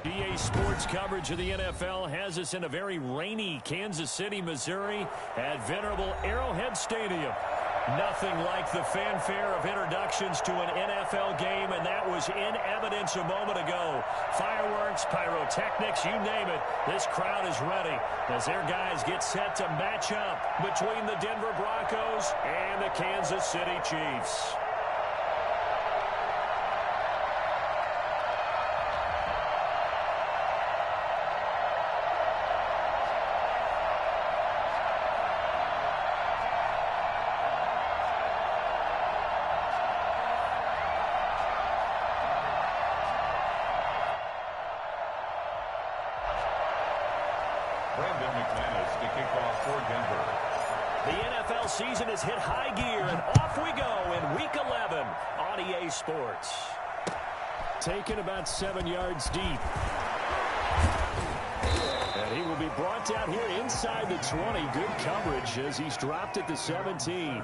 EA Sports coverage of the NFL has us in a very rainy Kansas City, Missouri at venerable Arrowhead Stadium. Nothing like the fanfare of introductions to an NFL game, and that was in evidence a moment ago. Fireworks, pyrotechnics, you name it. This crowd is ready as their guys get set to match up between the Denver Broncos and the Kansas City Chiefs. Season has hit high gear, and off we go in Week 11 on EA Sports. Taken about 7 yards deep. And he will be brought down here inside the 20. Good coverage as he's dropped at the 17.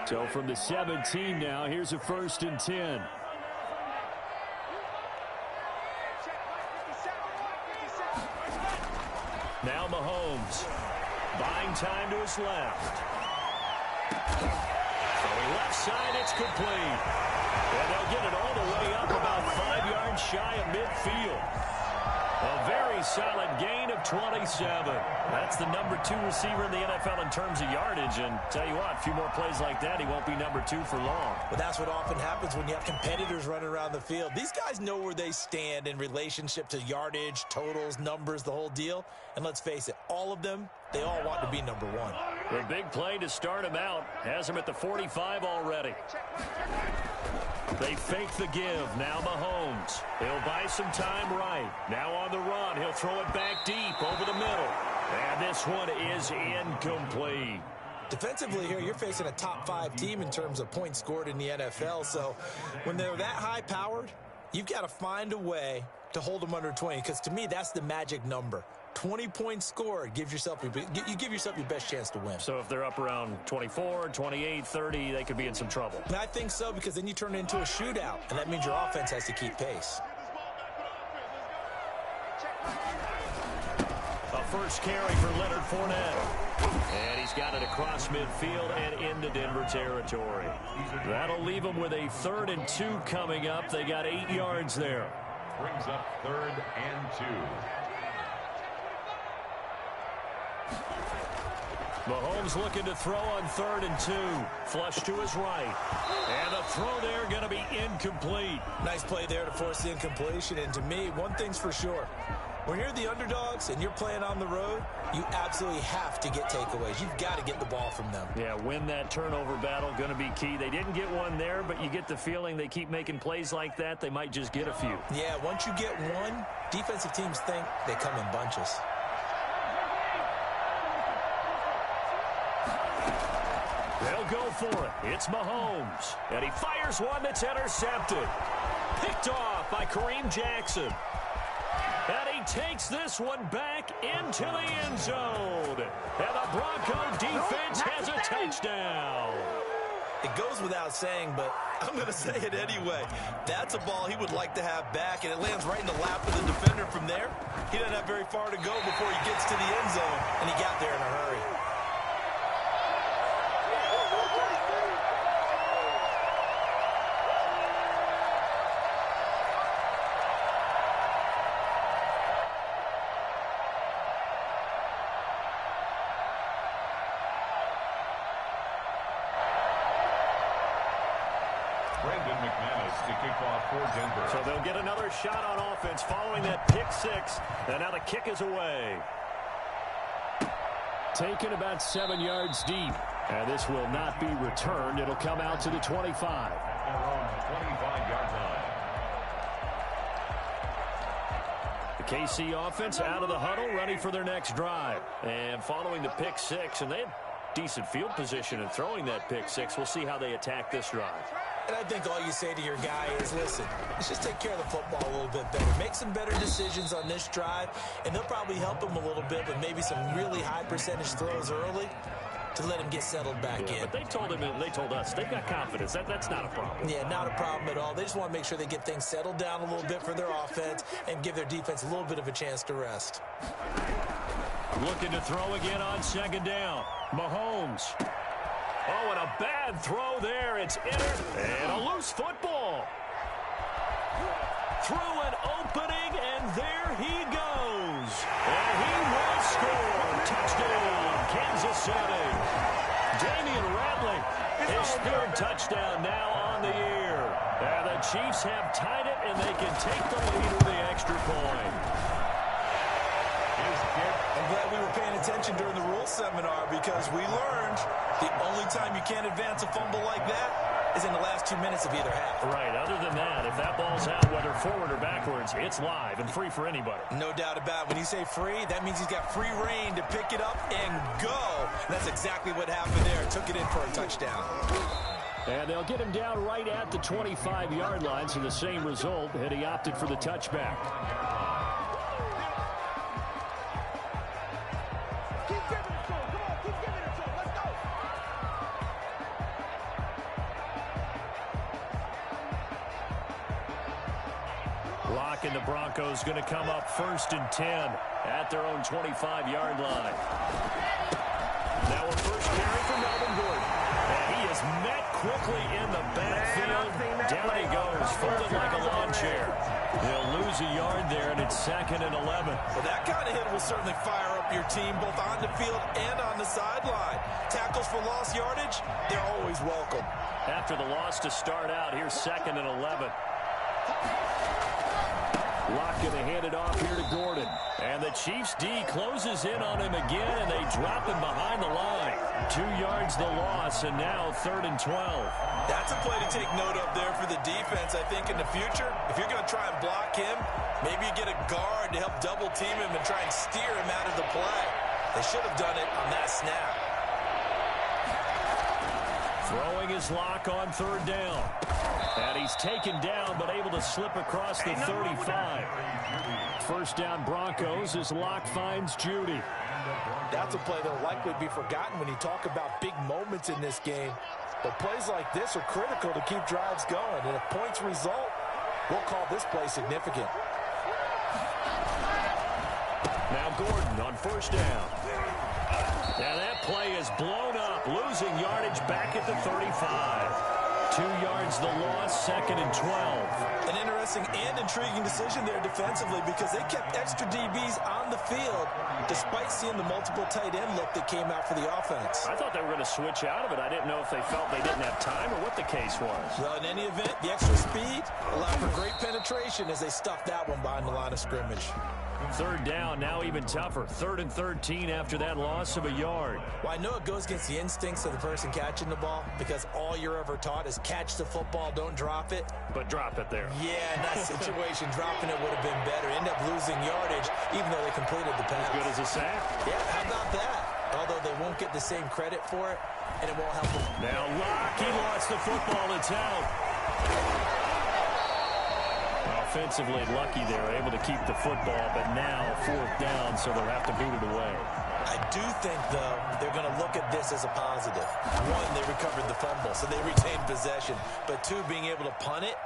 So from the 17 now, here's a 1st and 10. Now Mahomes. Buying time to his left. From left side, it's complete. And they'll get it all the way up about 5 yards shy of midfield. A very solid gain of 27. That's the number 2 receiver in the NFL in terms of yardage. And tell you what, a few more plays like that, he won't be number 2 for long. But that's what often happens when you have competitors running around the field. These guys know where they stand in relationship to yardage, totals, numbers, the whole deal. And let's face it, all of them, they all want to be number 1. The big play to start him out has him at the 45 already. They fake the give. Now Mahomes. He'll buy some time right. Now on the run. He'll throw it back deep over the middle. And this one is incomplete. Defensively here, you're facing a top 5 team in terms of points scored in the NFL. So when they're that high-powered, you've got to find a way to hold them under 20. Because to me, that's the magic number. 20 points scored, you give yourself your best chance to win. So if they're up around 24, 28, 30, they could be in some trouble. And I think so, because then you turn it into a shootout, and that means your offense has to keep pace. A first carry for Leonard Fournette. And he's got it across midfield and into Denver territory. That'll leave them with a 3rd and 2 coming up. They got 8 yards there. Brings up 3rd and 2. Mahomes looking to throw on 3rd and 2. Flush to his right. And the throw there going to be incomplete. Nice play there to force the incompletion. And to me, one thing's for sure. When you're the underdogs and you're playing on the road, you absolutely have to get takeaways. You've got to get the ball from them. Yeah, win that turnover battle, going to be key. They didn't get one there, but you get the feeling they keep making plays like that, they might just get a few. Yeah, once you get one, defensive teams think they come in bunches. They'll go for it. It's Mahomes. And he fires one that's intercepted. Picked off by Kareem Jackson. And he takes this one back into the end zone. And the Bronco defense has a touchdown. It goes without saying, but I'm going to say it anyway. That's a ball he would like to have back, and it lands right in the lap of the defender from there. He doesn't have very far to go before he gets to the end zone, and he got there in a hurry. So they'll get another shot on offense following that pick 6. And now the kick is away. Taken about 7 yards deep. And this will not be returned. It'll come out to the 25. Around the 25-yard line. The KC offense out of the huddle, ready for their next drive. And following the pick 6, and they decent field position and throwing that pick six. We'll see how they attack this drive. And I think all you say to your guy is, listen, let's just take care of the football a little bit better. Make some better decisions on this drive, and they'll probably help him a little bit with maybe some really high percentage throws early to let him get settled back in. But they told him and they told us they've got confidence. That's not a problem. Yeah, not a problem at all. They just want to make sure they get things settled down a little bit for their offense and give their defense a little bit of a chance to rest. Looking to throw again on second down. Mahomes. Oh, and a bad throw there. It's and a loose football. Through an opening, and there he goes. And he will score. Touchdown, Kansas City. Damian Ratley, his third touchdown now on the year. And the Chiefs have tied it, and they can take the lead with the extra point. I'm glad we were paying attention during the rules seminar because we learned the only time you can't advance a fumble like that is in the last 2 minutes of either half. Right. Other than that, if that ball's out, whether forward or backwards, it's live and free for anybody. No doubt about it. When you say free, that means he's got free reign to pick it up and go. And that's exactly what happened there. Took it in for a touchdown. And they'll get him down right at the 25-yard line, so the same result, and he opted for the touchback. And the Broncos going to come up 1st and 10 at their own 25-yard line. Now a first carry for Melvin Gordon. And he is met quickly in the backfield. Down he goes, folded like a lawn chair. He'll lose a yard there, and it's 2nd and 11. Well, that kind of hit will certainly fire up your team both on the field and on the sideline. Tackles for lost yardage, they're always welcome. After the loss to start out, here's 2nd and 11. Locke going to hand it off here to Gordon. And the Chiefs D closes in on him again, and they drop him behind the line. 2 yards the loss, and now 3rd and 12. That's a play to take note of there for the defense, I think, in the future. If you're going to try and block him, maybe you get a guard to help double team him and try and steer him out of the play. They should have done it on that snap. Throwing his Locke on 3rd down. And he's taken down, but able to slip across the 35. First down Broncos as Locke finds Judy. That's a play that will likely be forgotten when you talk about big moments in this game. But plays like this are critical to keep drives going. And if points result, we'll call this play significant. Now Gordon on 1st down. Now that play is blown up, losing yardage back at the 35. 2 yards the loss, 2nd and 12. An interesting and intriguing decision there defensively because they kept extra DBs on the field despite seeing the multiple tight end look that came out for the offense. I thought they were going to switch out of it. I didn't know if they felt they didn't have time or what the case was. Well, in any event, the extra speed allowed for great penetration as they stuffed that one behind the line of scrimmage. 3rd down, now even tougher. 3rd and 13 after that loss of a yard. Well, I know it goes against the instincts of the person catching the ball because all you're ever taught is catch the football, don't drop it. But drop it there. Yeah, in that situation, dropping it would have been better. End up losing yardage, even though they completed the pass. As good as a sack. Yeah, how about that? Although they won't get the same credit for it, and it won't help them. Now Locke, he lost the football. It's out. Offensively lucky they're able to keep the football, but now 4th down, so they'll have to boot it away. I do think, though, they're going to look at this as a positive. 1, they recovered the fumble, so they retained possession. But 2, being able to punt it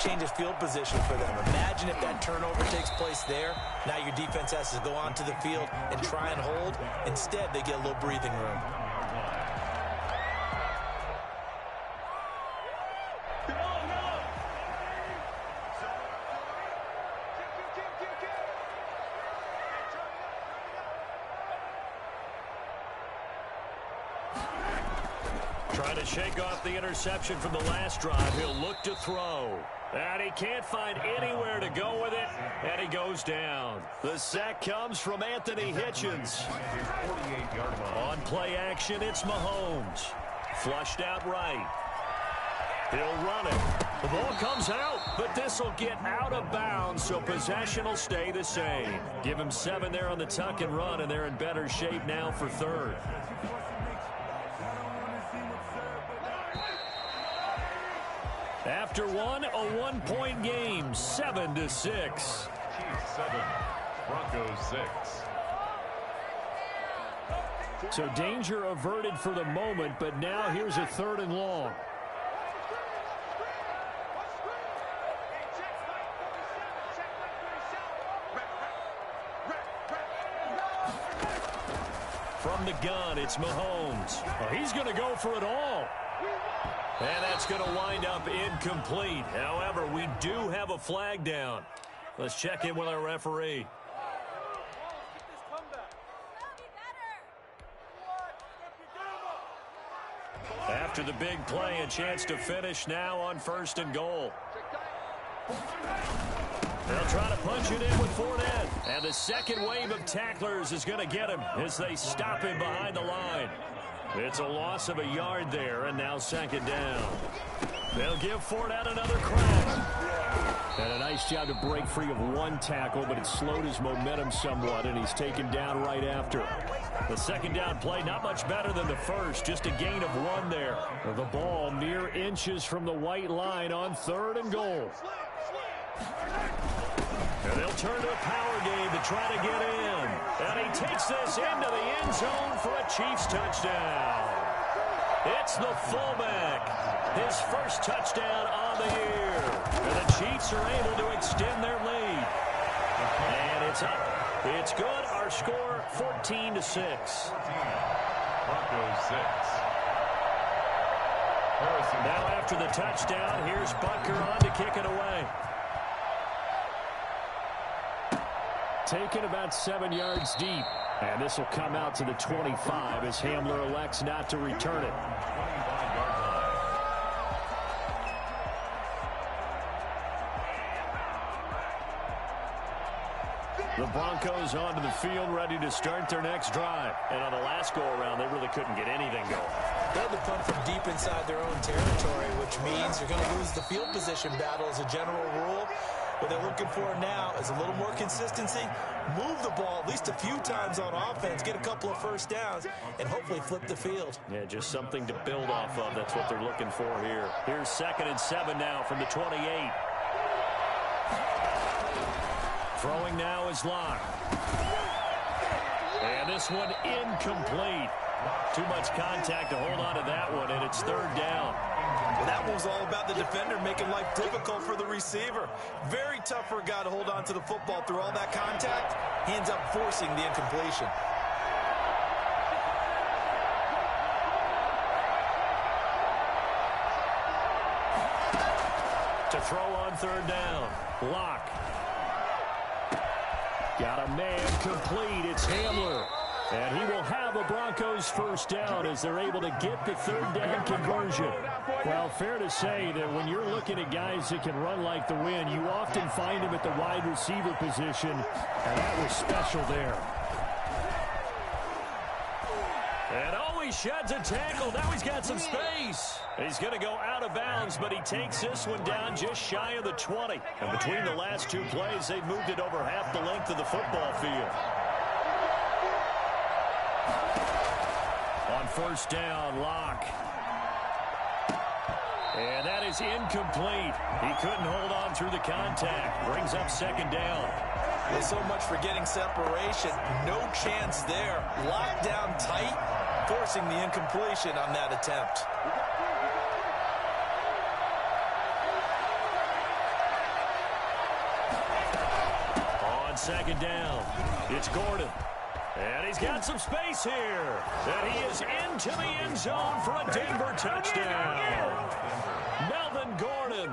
changes field position for them. Imagine if that turnover takes place there. Now your defense has to go onto the field and try and hold. Instead, they get a little breathing room. Trying to shake off the interception from the last drive. He'll look to throw. And he can't find anywhere to go with it. And he goes down. The sack comes from Anthony Hitchens. On play action, it's Mahomes. Flushed out right. He'll run it. The ball comes out, but this will get out of bounds, so possession will stay the same. Give him 7 there on the tuck and run, and they're in better shape now for 3rd. After one, a one-point game, 7-6. Chiefs 7, Broncos 6. So danger averted for the moment, but now here's a 3rd and long. From the gun, it's Mahomes. Oh, he's going to go for it all. And that's going to wind up incomplete. However, we do have a flag down. Let's check in with our referee. After the big play, a chance to finish now on 1st and goal. They'll try to punch it in with Fournette. And the second wave of tacklers is going to get him as they stop him behind the line. It's a loss of a yard there, and now 2nd down. They'll give Fournette another crack. And a nice job to break free of one tackle, but it slowed his momentum somewhat, and he's taken down right after. The 2nd down play, not much better than the first, just a gain of 1 there. The ball mere inches from the white line on 3rd and goal. And they'll turn to a power game to try to get in. And he takes this into the end zone for a Chiefs touchdown. It's the fullback. His first touchdown on the year. And the Chiefs are able to extend their lead. And it's up. It's good. Our score, 14-6. Broncos 6. Now after the touchdown, here's Butker on to kick it away. Taken about 7 yards deep. And this will come out to the 25 as Hamler elects not to return it. 25-yard line. The Broncos onto the field, ready to start their next drive. And on the last go-around, they really couldn't get anything going. They had to punt from deep inside their own territory, which means you're going to lose the field position battle as a general rule. What they're looking for now is a little more consistency, move the ball at least a few times on offense, get a couple of first downs, and hopefully flip the field. Yeah, just something to build off of. That's what they're looking for here. Here's 2nd and 7 now from the 28. Throwing now is Locke. And this one incomplete. Too much contact to hold on to that one, and it's 3rd down. Well, that one was all about the defender making life difficult for the receiver. Very tough for a guy to hold on to the football through all that contact. He ends up forcing the incompletion. To throw on 3rd down. Locke. Got a man complete. It's Hamler. And he will have a Broncos first down as they're able to get the 3rd down conversion. Well, fair to say that when you're looking at guys that can run like the wind, you often find them at the wide receiver position, and that was special there. And oh, he sheds a tackle. Now he's got some space. He's going to go out of bounds, but he takes this one down just shy of the 20. And between the last 2 plays, they've moved it over half the length of the football field. On 1st down, Locke. And that is incomplete. He couldn't hold on through the contact. Brings up 2nd down. Well, so much for getting separation. No chance there. Locked down tight, forcing the incompletion on that attempt. On 2nd down, it's Gordon. And he's got some space here. And he is into the end zone for a Denver touchdown. Melvin Gordon,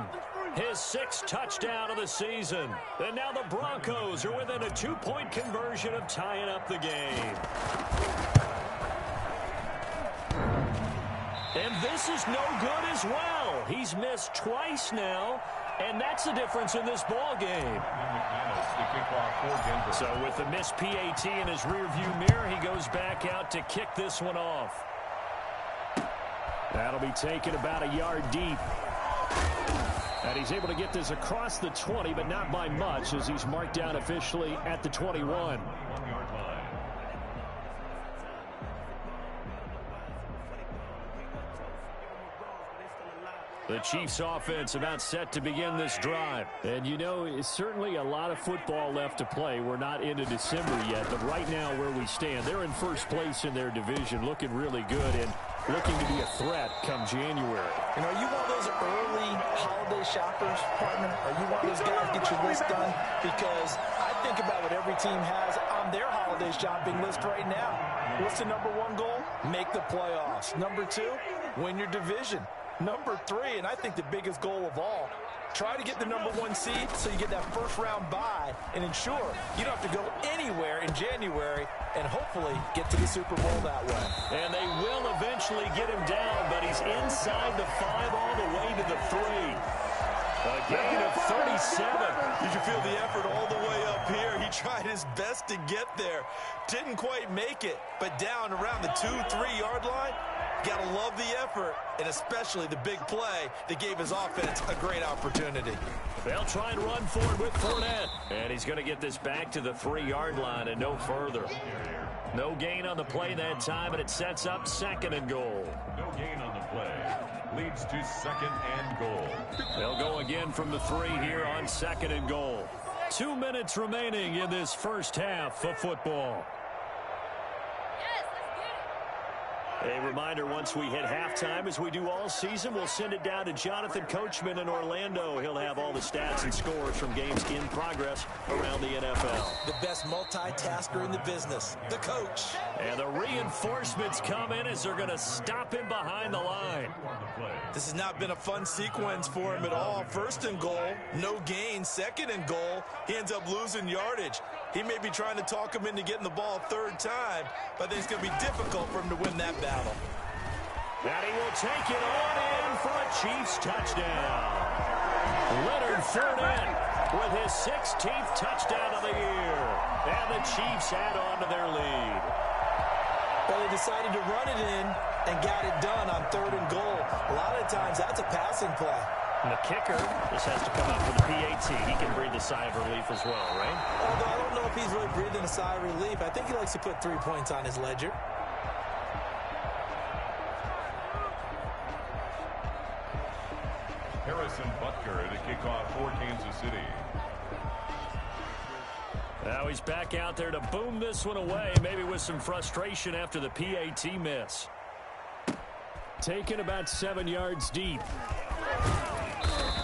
his 6th touchdown of the season. And now the Broncos are within a 2-point conversion of tying up the game. And this is no good as well. He's missed twice now. And that's the difference in this ball game. So with the missed PAT in his rearview mirror, he goes back out to kick this one off. That'll be taken about a yard deep. And he's able to get this across the 20, but not by much, as he's marked down officially at the 21. The Chiefs offense about set to begin this drive. And you know, it's certainly a lot of football left to play. We're not into December yet, but right now where we stand, they're in first place in their division, looking really good and looking to be a threat come January. You know, are you one of those early holiday shoppers, partner? Are you one of those guys get your list done? Because I think about what every team has on their holiday shopping list right now. What's the number one goal? Make the playoffs. Number two, win your division. Number three, and I think the biggest goal of all, try to get the number one seed so you get that first round bye and ensure you don't have to go anywhere in January and hopefully get to the Super Bowl that way. And they will eventually get him down, but he's inside the 5 all the way to the 3. A gain of 37. You can feel the effort all the way up here. He tried his best to get there. Didn't quite make it, but down around the 2-3 yard line. Got to love the effort, and especially the big play that gave his offense a great opportunity. They'll try and run forward with Fournette. And he's going to get this back to the 3-yard line and no further. No gain on the play that time, and it sets up 2nd and goal. No gain on the play. Leads to 2nd and goal. They'll go again from the 3 here on 2nd and goal. 2 minutes remaining in this first half of football. A reminder, once we hit halftime, as we do all season, we'll send it down to Jonathan Coachman in Orlando. He'll have all the stats and scores from games in progress around the NFL. The best multitasker in the business, the coach. And the reinforcements come in as they're going to stop him behind the line. This has not been a fun sequence for him at all. 1st and goal, no gain. 2nd and goal, he ends up losing yardage. He may be trying to talk him into getting the ball 3rd time, but I think it's going to be difficult for him to win that battle. And he will take it on in for a Chiefs touchdown. Leonard Fournette with his 16th touchdown of the year. And the Chiefs add on to their lead. Well, they decided to run it in and got it done on 3rd and goal. A lot of times that's a passing play. And the kicker just has to come out for the PAT. He can breathe a sigh of relief as well, right? Although I don't know if he's really breathing a sigh of relief. I think he likes to put 3 points on his ledger. Harrison Butker at a kickoff for Kansas City. Now he's back out there to boom this one away, maybe with some frustration after the PAT miss. Taken about 7 yards deep.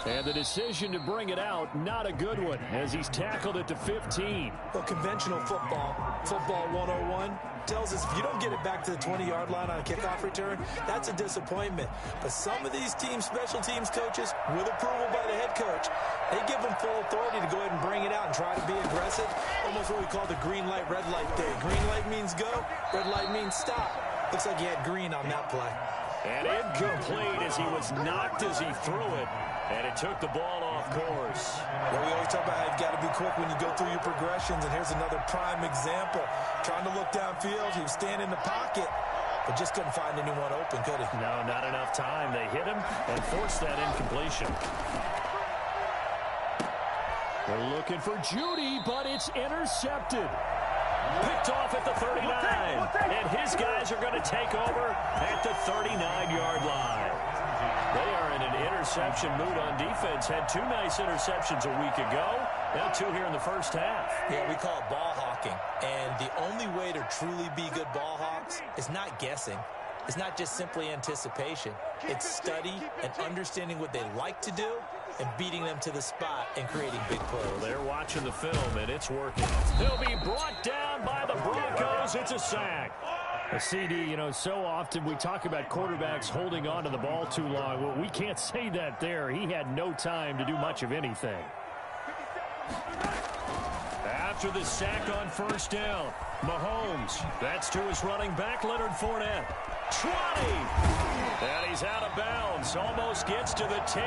And the decision to bring it out, not a good one, as he's tackled at the 15. Well, conventional football 101, tells us if you don't get it back to the 20-yard line on a kickoff return, that's a disappointment. But some of these teams, special teams coaches, with approval by the head coach, they give them full authority to go ahead and bring it out and try to be aggressive, almost what we call the green light, red light thing. Green light means go, red light means stop. Looks like he had green on that play. And incomplete as he was knocked as he threw it. And it took the ball off course. Well, we always talk about how you've got to be quick when you go through your progressions, and here's another prime example. Trying to look downfield, he was standing in the pocket, but just couldn't find anyone open, could he? No, not enough time. They hit him and forced that incompletion. We're looking for Judy, but it's intercepted. Picked off at the 39. And his guys are going to take over at the 39-yard line. They are in an interception mood on defense. Had 2 nice interceptions a week ago. Now 2 here in the first half. Yeah, we call it ball hawking. And the only way to truly be good ball hawks is not guessing. It's not just simply anticipation. It's study and understanding what they like to do and beating them to the spot and creating big plays. Well, they're watching the film, and it's working. They'll be brought down by the Broncos. It's a sack. A CD, you know, so often we talk about quarterbacks holding on to the ball too long. Well, we can't say that there. He had no time to do much of anything. After the sack on 1st down, Mahomes. That's to his running back, Leonard Fournette. 20. And he's out of bounds. Almost gets to the 10.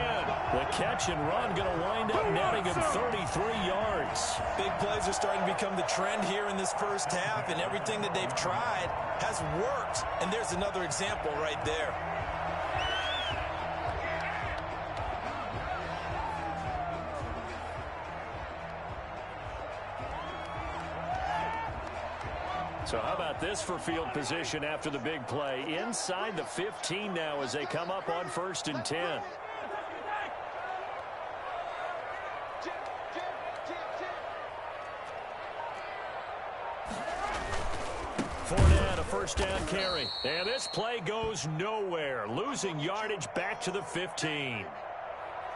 The catch and run going to wind up netting him 33 yards. Big plays are starting to become the trend here in this first half, and everything that they've tried has worked. And there's another example right there. So how about this for field position after the big play? Inside the 15 now as they come up on 1st and 10. Fournette, a first down carry. And this play goes nowhere. Losing yardage back to the 15.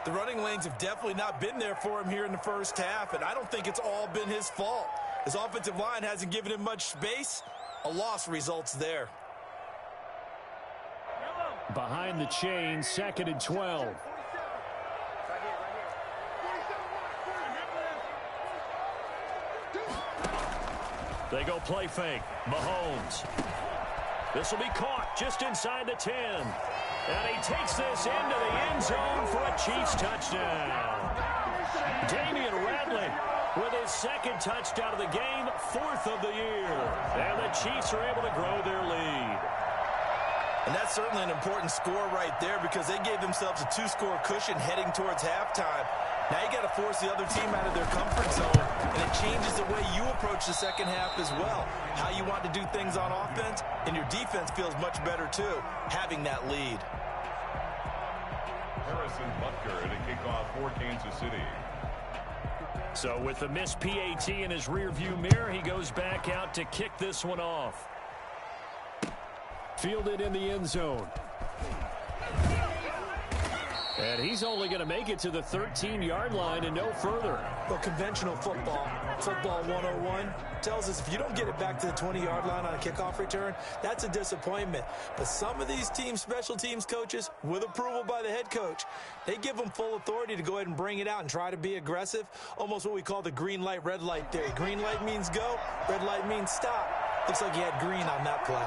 The running lanes have definitely not been there for him here in the first half, and I don't think it's all been his fault. His offensive line hasn't given him much space. A loss results there. Behind the chain, 2nd and 12. They go play fake. Mahomes. This will be caught just inside the 10. And he takes this into the end zone for a Chiefs touchdown. Damian Radley with his 2nd touchdown of the game, 4th of the year. And the Chiefs are able to grow their lead. And that's certainly an important score right there because they gave themselves a 2-score cushion heading towards halftime. Now you got to force the other team out of their comfort zone, and it changes the way you approach the second half as well. How you want to do things on offense, and your defense feels much better too, having that lead. Harrison Butker at a kickoff for Kansas City. So with the missed PAT in his rearview mirror, he goes back out to kick this one off. Fielded in the end zone. And he's only going to make it to the 13-yard line and no further. Well, conventional football 101, tells us if you don't get it back to the 20-yard line on a kickoff return, that's a disappointment. But some of these teams, special teams coaches, with approval by the head coach, they give them full authority to go ahead and bring it out and try to be aggressive, almost what we call the green light, red light theory. Green light means go, red light means stop. Looks like he had green on that play.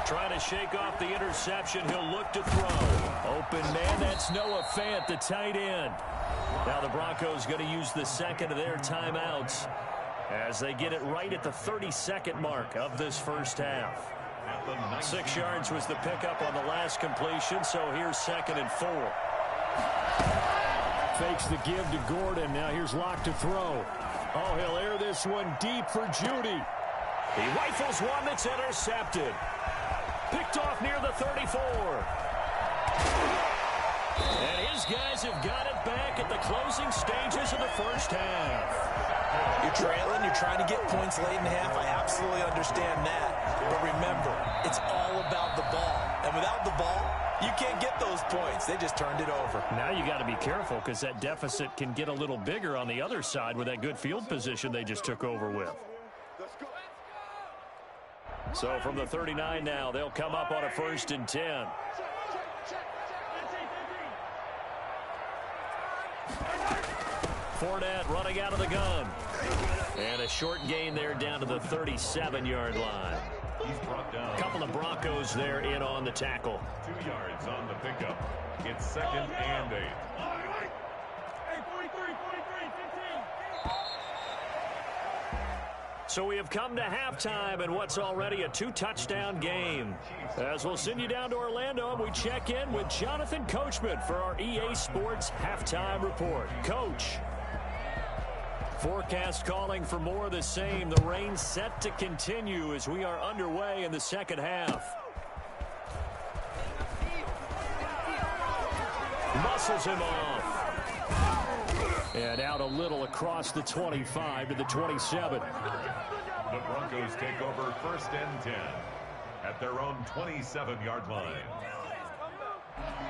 Trying to shake off the interception. He'll look to throw. Open man, that's Noah Fant, the tight end. Now the Broncos going to use the 2nd of their timeouts as they get it right at the 32nd mark of this first half. 6 yards was the pickup on the last completion, so here's 2nd and 4. Fakes the give to Gordon. Now here's Locke to throw. Oh, he'll air this one deep for Judy. He rifles one that's intercepted. Picked off near the 34. And his guys have got it back at the closing stages of the first half. You're trailing, you're trying to get points late in the half. I absolutely understand that. But remember, it's all about the ball. And without the ball, you can't get those points. They just turned it over. Now you got to be careful because that deficit can get a little bigger on the other side with that good field position they just took over with. So from the 39 now, they'll come up on a 1st and 10. Fournette running out of the gun. And a short gain there down to the 37-yard line. He's brought down. A couple of Broncos there in on the tackle. 2 yards on the pickup. It's 2nd and 8. So we have come to halftime in what's already a 2-touchdown game. As we'll send you down to Orlando, and we check in with Jonathan Coachman for our EA Sports Halftime Report. Coach. Forecast calling for more of the same. The rain set to continue as we are underway in the second half. Muscles him off. And out a little across the 25 to the 27. The Broncos take over 1st and 10 at their own 27-yard line.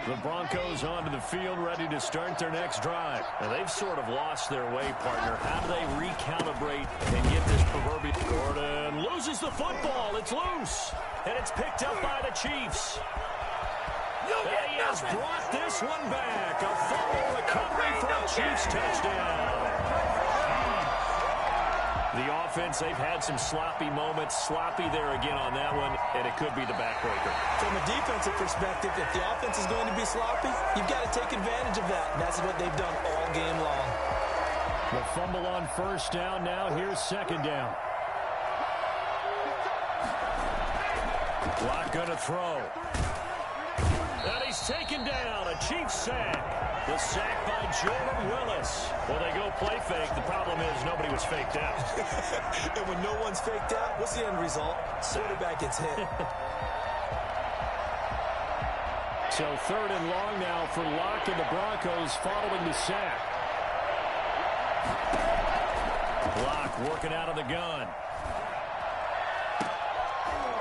The Broncos onto the field ready to start their next drive. And they've sort of lost their way, partner. How do they recalibrate and get this proverbial... Gordon loses the football. It's loose. And it's picked up by the Chiefs. And he has brought this one back. A fumble recovery for a Chiefs touchdown. The offense, they've had some sloppy moments. Sloppy there again on that one, and it could be the backbreaker. From a defensive perspective, if the offense is going to be sloppy, you've got to take advantage of that. And that's what they've done all game long. The fumble on 1st down. Now here's 2nd down. Locke going to throw. And he's taken down. A Chiefs sack. The sack by Jordan Willis. Well, they go play fake. The problem is nobody was faked out. And when no one's faked out, what's the end result? Quarterback gets hit. So 3rd and long now for Locke and the Broncos following the sack. Locke working out of the gun.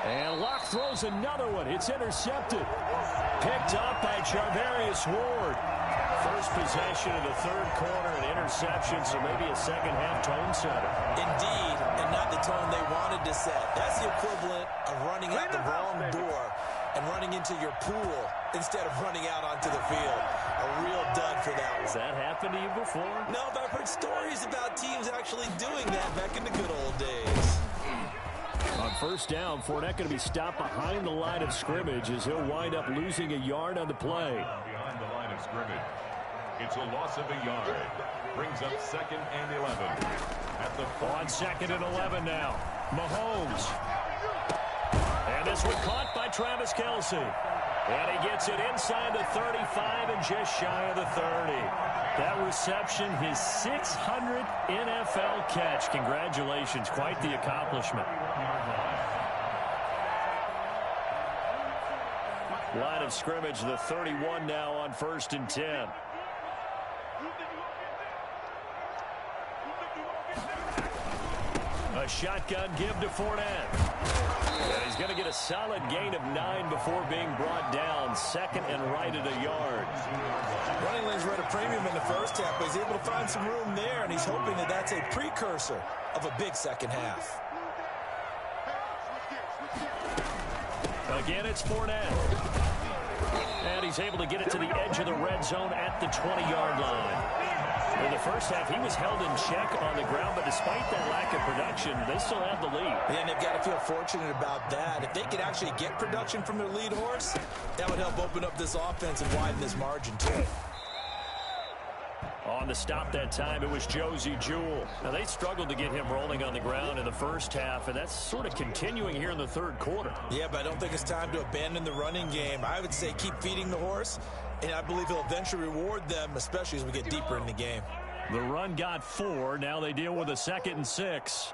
And Locke throws another one. It's intercepted. Picked up by Charvarius Ward. First possession of the third quarter, an interception, so maybe a second-half tone setter. Indeed, and not the tone they wanted to set. That's the equivalent of running out the wrong door and running into your pool instead of running out onto the field. A real dud for that one. Has that happened to you before? No, but I've heard stories about teams actually doing that back in the good old days. On first down, Fournette going to be stopped behind the line of scrimmage as he'll wind up losing a yard on the play. Behind the line of scrimmage. It's a loss of a yard. Brings up 2nd and 11. At the on 2nd and 11 now. Mahomes. And this one caught by Travis Kelce. And he gets it inside the 35 and just shy of the 30. That reception, his 600th NFL catch. Congratulations. Quite the accomplishment. Line of scrimmage, the 31 now on 1st and 10. A shotgun give to Fournette. And he's going to get a solid gain of 9 before being brought down. 2nd and right at a yard. Running lanes were at a premium in the first half, but he's able to find some room there, and he's hoping that that's a precursor of a big second half. Again, it's Fournette. And he's able to get it to the edge of the red zone at the 20-yard line. In the first half, he was held in check on the ground, but despite that lack of production, they still have the lead. And they've got to feel fortunate about that. If they could actually get production from their lead horse, that would help open up this offense and widen this margin, too. On the stop that time, it was Josie Jewell. Now, they struggled to get him rolling on the ground in the first half, and that's sort of continuing here in the third quarter. Yeah, but I don't think it's time to abandon the running game. I would say keep feeding the horse, and I believe he'll eventually reward them, especially as we get deeper in the game. The run got 4. Now they deal with a 2nd and 6.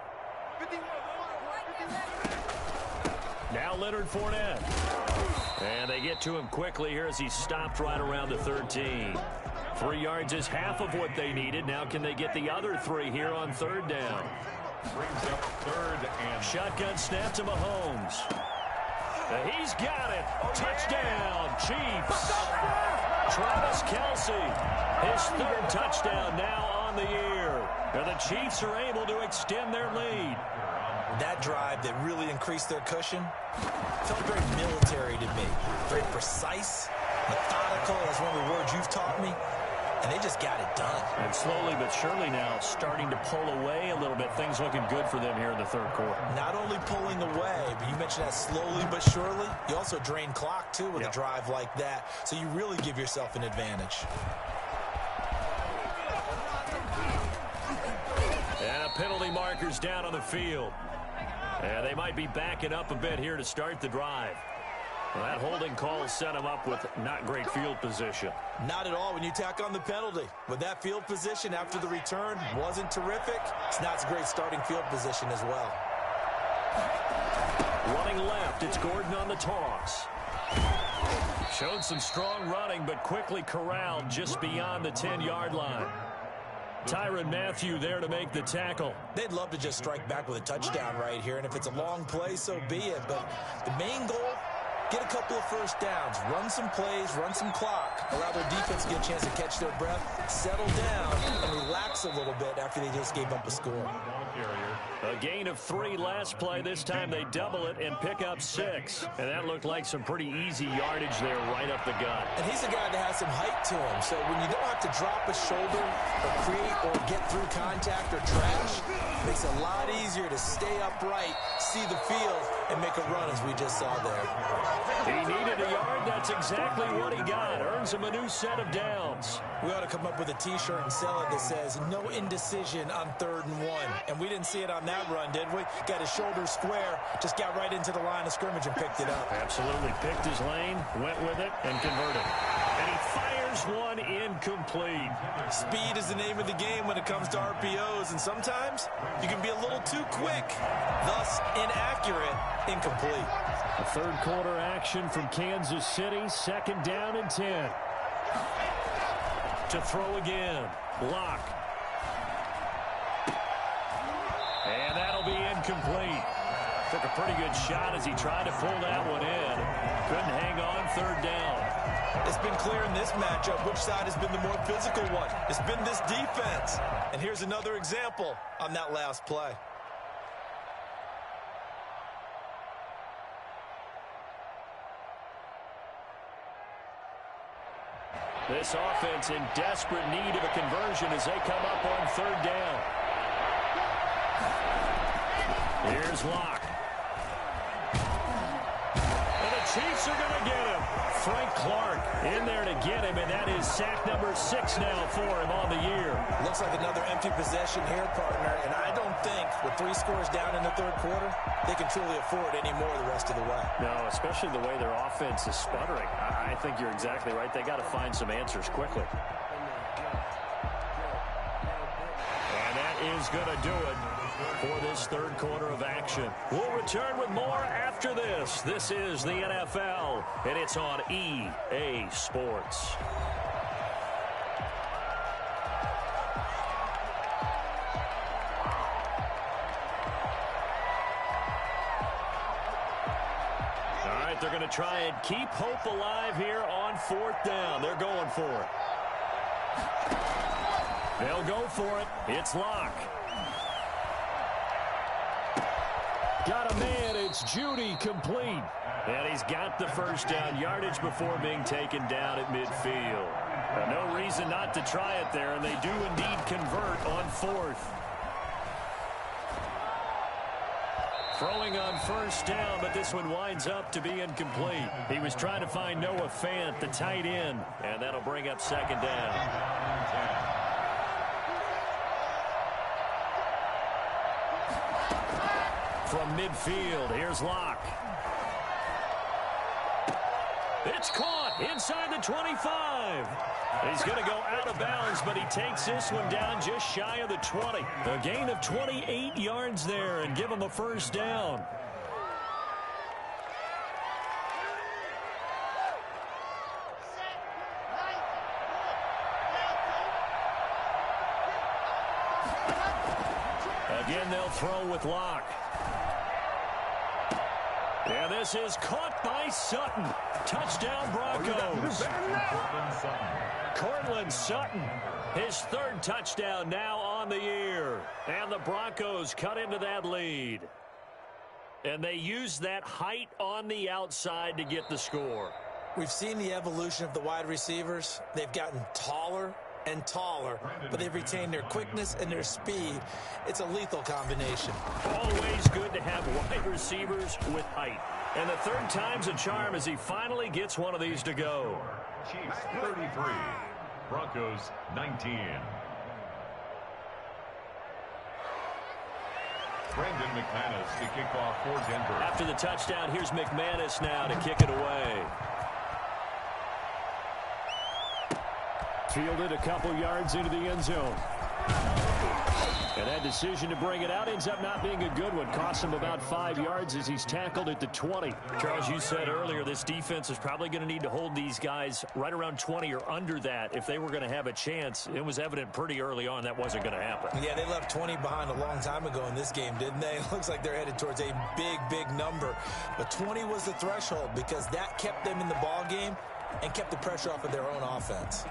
Now Leonard Fournette. And they get to him quickly here as he stopped right around the 13. 3 yards is half of what they needed. Now can they get the other 3 here on 3rd down? brings up 3rd and shotgun snap to Mahomes. He's got it. Touchdown, Chiefs. Travis Kelce, his 3rd touchdown now on the year. And the Chiefs are able to extend their lead. That drive that really increased their cushion felt very military to me. Very precise, methodical, that's one of the words you've taught me. And they just got it done. And slowly but surely now starting to pull away a little bit. Things looking good for them here in the 3rd quarter. Not only pulling away, but you mentioned that slowly but surely. You also drain clock, too, with a drive like that. So you really give yourself an advantage. And a penalty marker's down on the field. And they might be backing up a bit here to start the drive. Well, that holding call set him up with not great field position. Not at all when you tack on the penalty. With that field position after the return wasn't terrific, it's not a great starting field position as well. Running left, it's Gordon on the toss. Showed some strong running, but quickly corralled just beyond the 10-yard line. Tyrann Mathieu there to make the tackle. They'd love to just strike back with a touchdown right here, and if it's a long play, so be it. But the main goal, get a couple of first downs, run some plays, run some clock, allow their defense to get a chance to catch their breath, settle down, and relax a little bit after they just gave up a score. A gain of 3 last play. This time they double it and pick up 6. And that looked like some pretty easy yardage there right up the gut. And he's a guy that has some height to him. So when you don't have to drop a shoulder or create or get through contact or trash, it makes it a lot easier to stay upright, see the field, and make a run as we just saw there. He needed a yard. That's exactly what he got. Earns him a new set of downs. We ought to come up with a T-shirt and sell it that says, no indecision on 3rd and 1. And we didn't see it on that run, did we? Got his shoulders square, just got right into the line of scrimmage and picked it up. Absolutely. Picked his lane, went with it, and converted. And he fires one incomplete. Speed is the name of the game when it comes to RPOs, and sometimes you can be a little too quick, thus inaccurate, incomplete. The 3rd quarter action from Kansas City, 2nd down and 10. To throw again, Locke. And that'll be incomplete. Took a pretty good shot as he tried to pull that one in. Couldn't hang on, third down. It's been clear in this matchup which side has been the more physical one. It's been this defense. And here's another example on that last play. This offense in desperate need of a conversion as they come up on third down. Here's Locke. And the Chiefs are going to get him. Frank Clark in there to get him, and that is sack number 6 now for him on the year. Looks like another empty possession here, partner, and I don't think with 3 scores down in the third quarter, they can truly afford any more the rest of the way. No, especially the way their offense is sputtering. I think you're exactly right. They got to find some answers quickly. And that is going to do it for this third quarter of action. We'll return with more after this. This is the NFL, and it's on EA Sports. All right, they're going to try and keep hope alive here on fourth down. They're going for it. They'll go for it. It's Locke. Got a man, it's Judy, complete. And he's got the first down yardage before being taken down at midfield. No reason not to try it there, and they do indeed convert on fourth. Throwing on first down, but this one winds up to be incomplete. He was trying to find Noah Fant, the tight end, and that'll bring up second down. From midfield, here's Locke. It's caught inside the 25. He's going to go out of bounds, but he takes this one down just shy of the 20. A gain of 28 yards there and give him a first down. Again, they'll throw with Locke. And this is caught by Sutton. Touchdown, Broncos. Cortland Sutton, his third touchdown now on the year. And the Broncos cut into that lead. And they use that height on the outside to get the score. We've seen the evolution of the wide receivers. They've gotten taller and taller, but they've retained their quickness and their speed. It's a lethal combination. Always good to have wide receivers with height. And the third time's a charm as he finally gets one of these to go. Chiefs 33, Broncos 19. Brandon McManus to kick off for Denver. After the touchdown, here's McManus now to kick it away. Fielded a couple yards into the end zone. And that decision to bring it out ends up not being a good one. Cost him about 5 yards as he's tackled at the 20. Charles, you said earlier this defense is probably going to need to hold these guys right around 20 or under that if they were going to have a chance. It was evident pretty early on that wasn't going to happen. Yeah, they left 20 behind a long time ago in this game, didn't they? It looks like they're headed towards a big, big number. But 20 was the threshold because that kept them in the ball game and kept the pressure off of their own offense.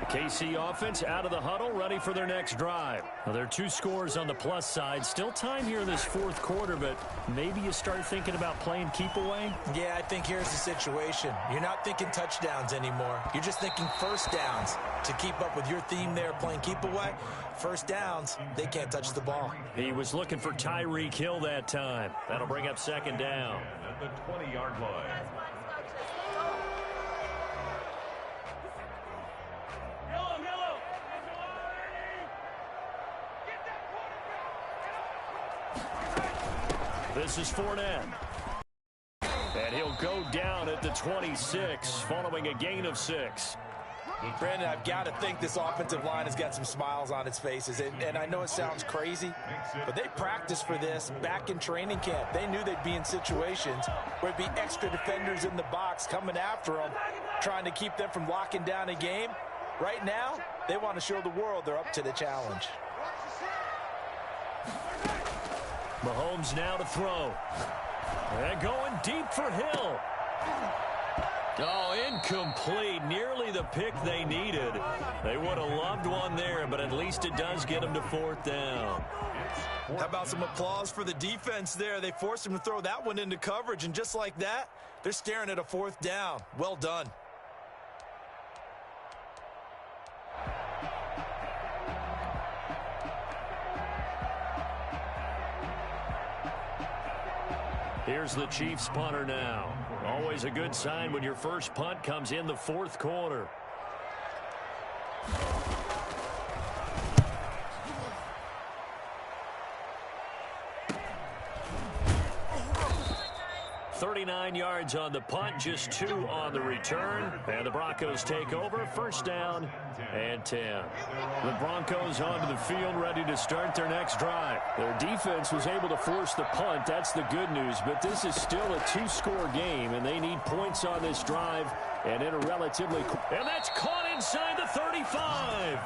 The KC offense out of the huddle, ready for their next drive. Well, there are 2 scores on the plus side. Still time here in this fourth quarter, but maybe you start thinking about playing keep away? Yeah, I think here's the situation. You're not thinking touchdowns anymore. You're just thinking first downs to keep up with your theme there, playing keep away. First downs, they can't touch the ball. He was looking for Tyreek Hill that time. That'll bring up second down. At the 20-yard line. This is Fournette. And he'll go down at the 26 following a gain of 6. Brandon, I've got to think this offensive line has got some smiles on its faces. And I know it sounds crazy, but they practiced for this back in training camp. They knew they'd be in situations where it'd be extra defenders in the box coming after them, trying to keep them from locking down a game. Right now, they want to show the world they're up to the challenge. Mahomes now to throw. And going deep for Hill. Oh, incomplete. Nearly the pick they needed. They would have loved one there, but at least it does get them to 4th down. How about some applause for the defense there? They forced him to throw that one into coverage, and just like that, they're staring at a 4th down. Well done. Here's the Chiefs punter now. Always a good sign when your first punt comes in the 4th quarter. $39 yards on the punt, just 2 on the return. And the Broncos take over, 1st down and 10. The Broncos onto the field, ready to start their next drive. Their defense was able to force the punt. That's the good news. But this is still a 2-score game, and they need points on this drive. And in a relatively... And that's caught inside the 35.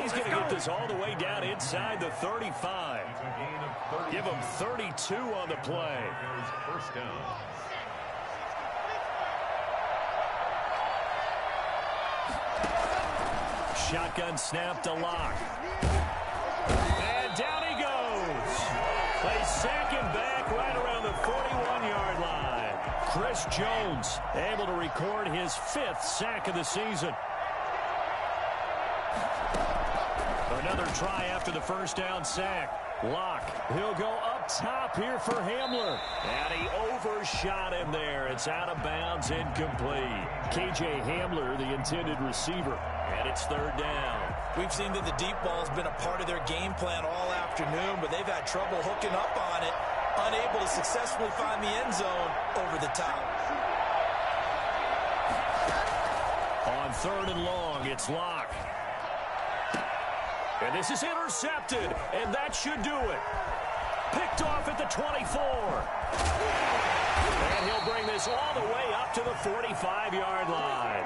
He's going to get this all the way down inside the 35. Give him 32 on the play. First down. Shotgun snap to Locke. And down he goes. They sack him back right around the 41-yard line. Chris Jones able to record his 5th sack of the season. Another try after the 1st down sack. Locke, he'll go up top here for Hamler. And he overshot him there. It's out of bounds, incomplete. K.J. Hamler, the intended receiver. And it's 3rd down. We've seen that the deep ball's been a part of their game plan all afternoon, but they've had trouble hooking up on it, unable to successfully find the end zone over the top. On 3rd and long, it's Locke. And this is intercepted, and that should do it. Picked off at the 24. And he'll bring this all the way up to the 45-yard line.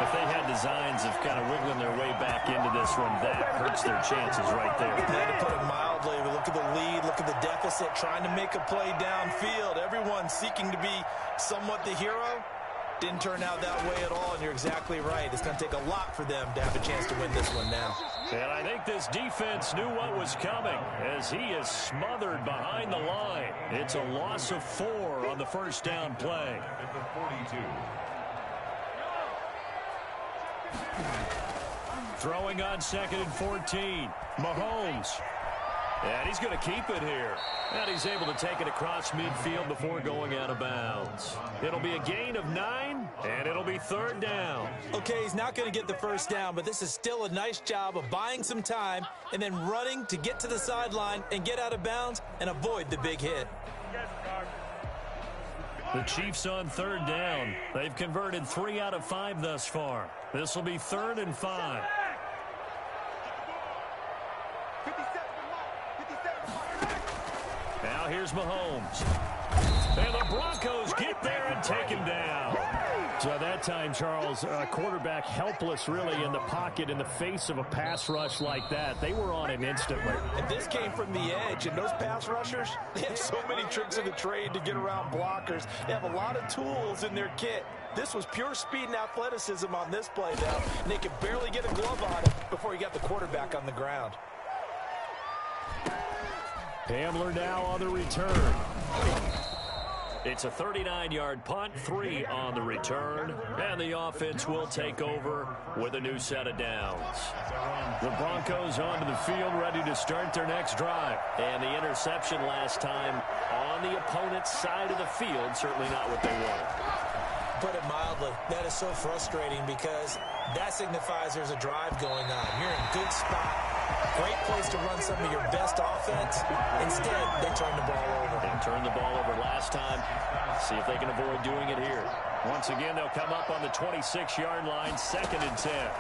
If they had designs of kind of wiggling their way back into this one, that hurts their chances right there. To put it mildly, look at the lead, look at the deficit, trying to make a play downfield. Everyone seeking to be somewhat the hero. Didn't turn out that way at all, and you're exactly right. It's going to take a lot for them to have a chance to win this one now. And I think this defense knew what was coming as he is smothered behind the line. It's a loss of 4 on the 1st down play. At the 42. Throwing on 2nd and 14. Mahomes. And he's going to keep it here. And he's able to take it across midfield before going out of bounds. It'll be a gain of 9, and it'll be 3rd down. Okay, he's not going to get the 1st down, but this is still a nice job of buying some time and then running to get to the sideline and get out of bounds and avoid the big hit. The Chiefs on 3rd down. They've converted 3 out of 5 thus far. This will be 3rd and 5. Now here's Mahomes. And the Broncos get there and take him down. So at that time, Charles, quarterback helpless really in the pocket in the face of a pass rush like that. They were on him instantly. And this came from the edge, and those pass rushers, they have so many tricks of the trade to get around blockers. They have a lot of tools in their kit. This was pure speed and athleticism on this play now, and they could barely get a glove on it before he got the quarterback on the ground. Hamler now on the return. It's a 39-yard punt, 3 on the return, and the offense will take over with a new set of downs. The Broncos onto the field, ready to start their next drive. And the interception last time on the opponent's side of the field, certainly not what they wanted. Put it mildly, that is so frustrating because that signifies there's a drive going on. You're in a good spot. Great place to run some of your best offense. Instead, they turn the ball over. They turned the ball over last time. See if they can avoid doing it here. Once again, they'll come up on the 26-yard line, 2nd and 10.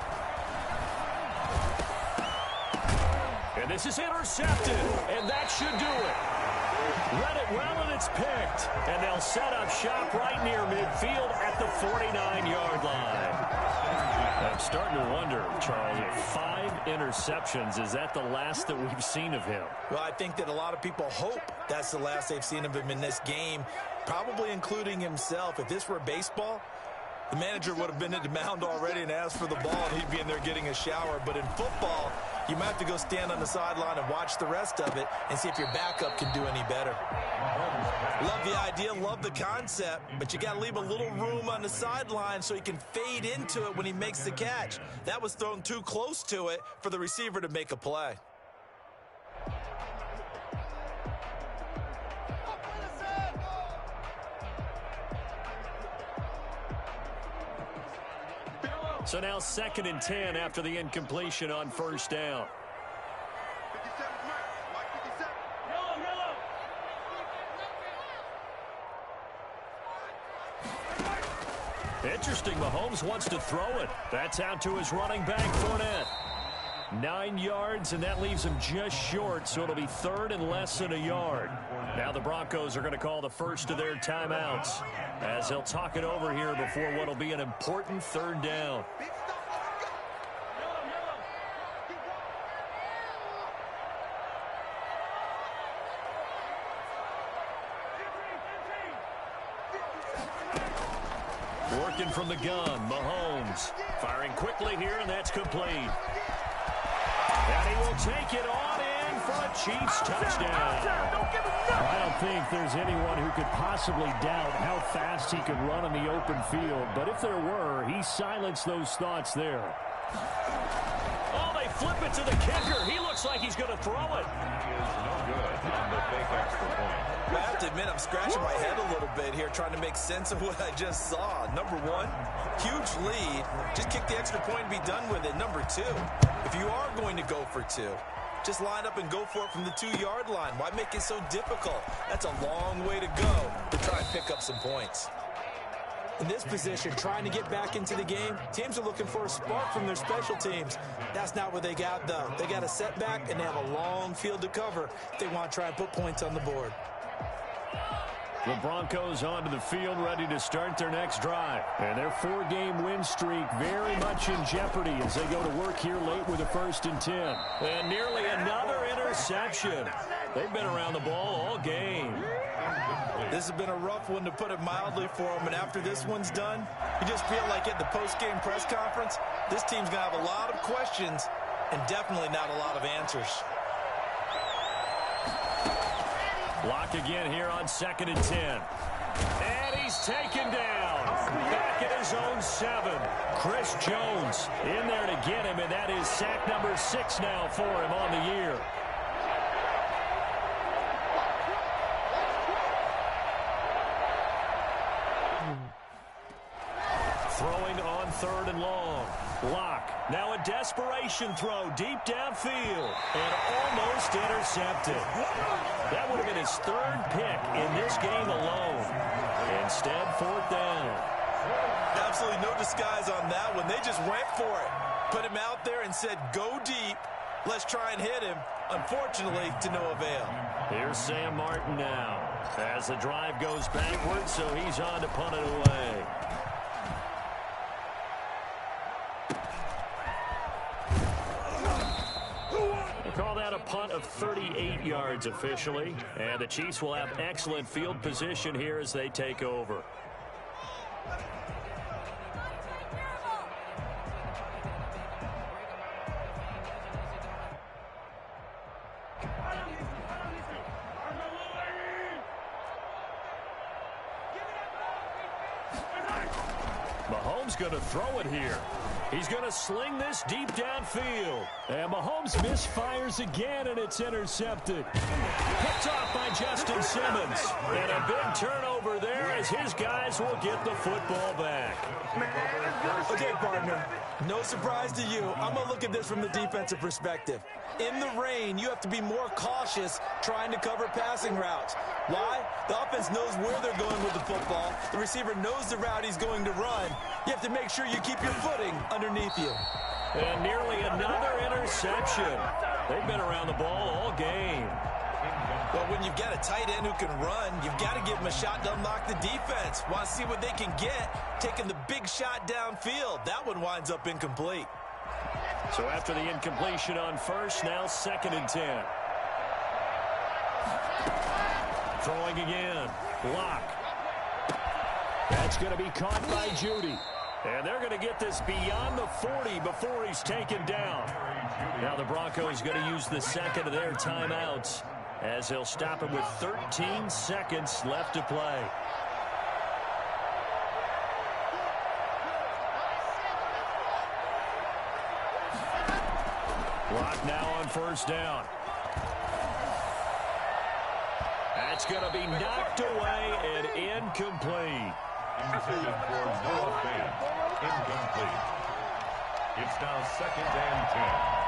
And this is intercepted, and that should do it. Read it well, and it's picked. And they'll set up shop right near midfield at the 49-yard line. Starting to wonder, Charles, 5 interceptions, is that the last that we've seen of him? Well, I think that a lot of people hope that's the last they've seen of him in this game, probably including himself. If this were baseball, the manager would have been at the mound already and asked for the ball, and he'd be in there getting a shower. But in football, you might have to go stand on the sideline and watch the rest of it and see if your backup can do any better. Love the idea, love the concept, but you got to leave a little room on the sideline so he can fade into it when he makes the catch. That was thrown too close to it for the receiver to make a play. So now 2nd and 10 after the incompletion on first down. Interesting, Mahomes wants to throw it. That's out to his running back, Fournette. 9 yards, and that leaves him just short, so it'll be 3rd and less than a yard. Now the Broncos are going to call the first of their timeouts as they'll talk it over here before what will be an important 3rd down. Working from the gun, Mahomes firing quickly here, and that's complete. And he will take it on in for a Chiefs touchdown. I don't think there's anyone who could possibly doubt how fast he could run on the open field. But if there were, he silenced those thoughts there. Oh, they flip it to the kicker. He looks like he's going to throw it. He is no good on the fake extra point. I have to admit, I'm scratching my head a little bit here trying to make sense of what I just saw. Number one, huge lead. Just kick the extra point and be done with it. Number two, if you are going to go for 2, just line up and go for it from the 2-yard line. Why make it so difficult? That's a long way to go to try and pick up some points. In this position, trying to get back into the game, teams are looking for a spark from their special teams. That's not what they got, though. They got a setback, and they have a long field to cover if they want to try and put points on the board. The Broncos onto the field, ready to start their next drive. And their 4-game win streak very much in jeopardy as they go to work here late with a 1st and 10. And nearly another interception. They've been around the ball all game. This has been a rough one, to put it mildly, for them. And after this one's done, you just feel like at the post-game press conference, this team's going to have a lot of questions and definitely not a lot of answers. Lock again here on 2nd and 10. And he's taken down. Back at his own 7. Chris Jones in there to get him, and that is sack number 6 now for him on the year. Throwing on 3rd and long. Lock. Now a desperation throw deep downfield. And almost intercepted. That would have been his 3rd pick in this game alone. Instead, 4th down. Absolutely no disguise on that one. They just went for it. Put him out there and said, go deep. Let's try and hit him. Unfortunately, to no avail. Here's Sam Martin now. As the drive goes backwards, so he's on to punt it away. Call that a punt of 38 yards officially. And the Chiefs will have excellent field position here as they take over. Mahomes going to throw it here. He's going to sling this deep downfield. And Mahomes misfires again, and it's intercepted. Picked off by Justin Simmons. And a big turnover there as his guys will get the football back. Okay, partner, no surprise to you. I'm going to look at this from the defensive perspective. In the rain, you have to be more cautious trying to cover passing routes. Why? The offense knows where they're going with the football. The receiver knows the route he's going to run. You have to make sure you keep your footing underneath you. And nearly another interception. They've been around the ball all game. Well, when you've got a tight end who can run, you've got to give him a shot to unlock the defense. Want to see what they can get, taking the big shot downfield. That one winds up incomplete. So after the incompletion on first, now 2nd and 10. Throwing again. Lock. That's going to be caught by Judy. And they're going to get this beyond the 40 before he's taken down. Now the Broncos going to use the second of their timeouts as they'll stop him with 13 seconds left to play. Lock now on first down. That's going to be knocked away and incomplete. Intended for Noah Fant. Incomplete. It's now 2nd and 10.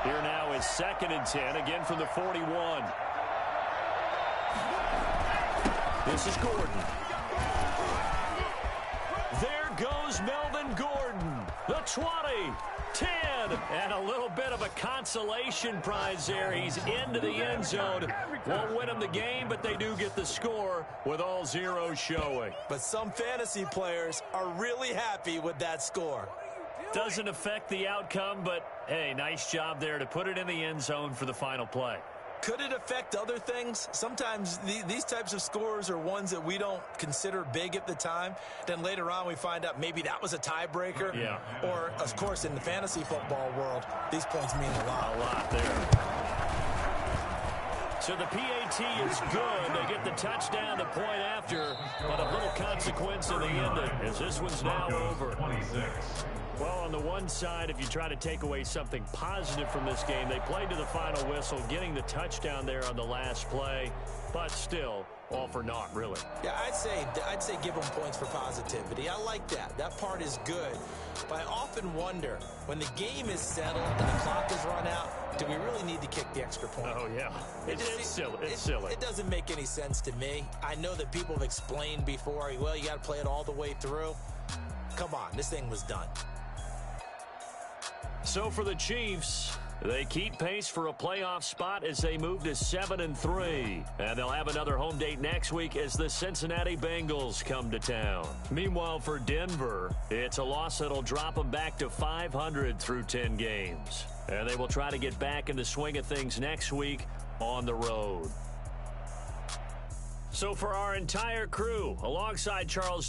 Here now is 2nd and 10, again from the 41. This is Gordon. There goes Melvin Gordon. The 20, 10, and a little bit of a consolation prize there. He's into the end zone. Won't win them the game, but they do get the score with all zeros showing. But some fantasy players are really happy with that score. Doesn't affect the outcome, but, hey, nice job there to put it in the end zone for the final play. Could it affect other things? Sometimes these types of scores are ones that we don't consider big at the time. Then later on we find out maybe that was a tiebreaker. Yeah. Or, of course, in the fantasy football world, these points mean a lot. A lot there. So the PAT is good. They get the touchdown the point after, but of little consequence in the end as this one's now over. 26. Well, on the one side, if you try to take away something positive from this game, they played to the final whistle, getting the touchdown there on the last play, but still, all for naught, really. Yeah, I'd say give them points for positivity. I like that. That part is good. But I often wonder, when the game is settled and the clock is run out, do we really need to kick the extra point? Oh, yeah. It's silly. It's silly. It doesn't make any sense to me. I know that people have explained before, well, you got to play it all the way through. Come on, this thing was done. So for the Chiefs, they keep pace for a playoff spot as they move to 7-3. And they'll have another home date next week as the Cincinnati Bengals come to town. Meanwhile, for Denver, it's a loss that'll drop them back to 500 through 10 games. And they will try to get back in the swing of things next week on the road. So for our entire crew, alongside Charles Day,